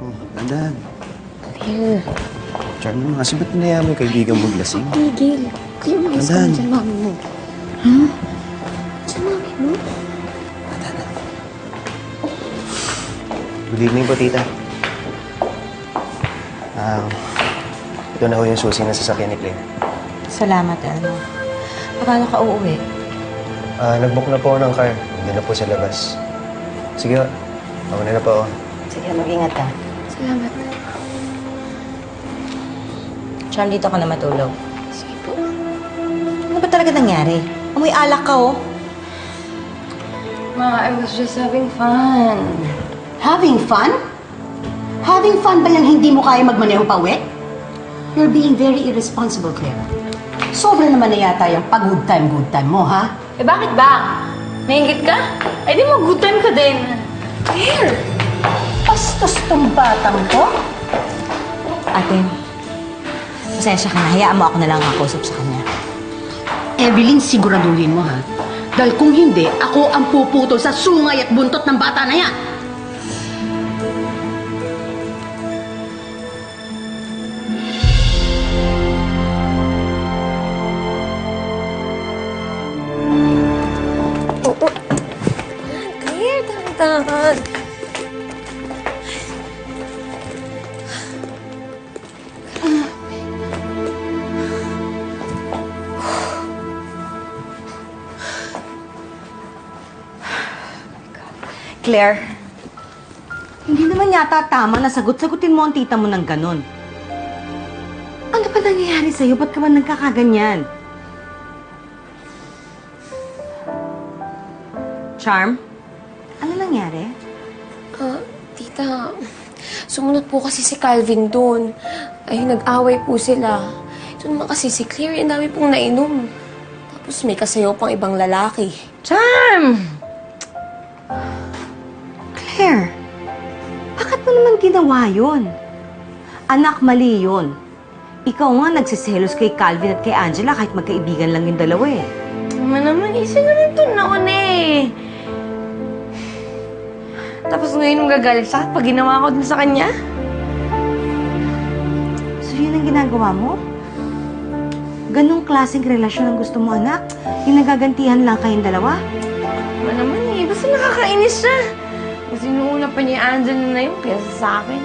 Oh, tandaan. Claire. Charm naman kasi ba't pinaya mo yung kaibigan mong lasing? Tigil. Kuya, umayos ka Tandaan. na dyan, mami mo. Ha? Dyan, mami mo? Tandaan. Good evening po, tita. Ito na ho yung susi na sasakyan ni Claire. Salamat, Elmo. Paano ka uuwi? Nag-book na po ako ng car. Nandun na po sa labas. Sige, ako na po ako. Sige, mag-ingat ka. Salamat. Charm, dito ka na matulog. Sige po. Ano ba talaga nangyari? Amoy alak ka, oh. Ma, I was just having fun. Having fun? Having fun ba yung hindi mo kaya magmaneho pa uwi? You're being very irresponsible, Claire. Sobra naman na yata yung pag-good time mo, ha? Eh, bakit ba? Nainggit ka? Ay, di mo good time ka din. Claire! Bastos tong batang to. Ate, pasensya ka na. Hayaan mo ako na lang makausap sa kanya. Evelyn, siguraduhin mo, ha? Dahil kung hindi, ako ang puputol sa sungay at buntot ng bata na yan. Claire, tahan-tahan. Claire, hindi naman yata tama na sagot-sagutin mo ang tita mo ng ganun. Ano ba nangyayari sa'yo? Ba't ka ba nagkakaganyan? Charm? Ano nangyari? Tita, sumunod po kasi si Calvin doon. Ay, nag-away po sila. Ito naman kasi si Claire, ang dami pong nainom. Tapos may kasayaw pang ibang lalaki. Charm! Claire, bakit mo naman ginawa yun? Anak, mali yun. Ikaw nga nagsiselos kay Calvin at kay Angela kahit magkaibigan lang yung dalawa eh. Naman, isa naman ito naon eh. Tapos ngayon gagalit sa pag ginawa ko din sa kanya. So yun ang ginagawa mo? Ganong klaseng relasyon ang gusto mo, anak? Yung nagagantihan lang kayong dalawa? Naman eh, basta nakakainis siya. Kasi nuuna pa niya Angela na yun kaysa sa akin.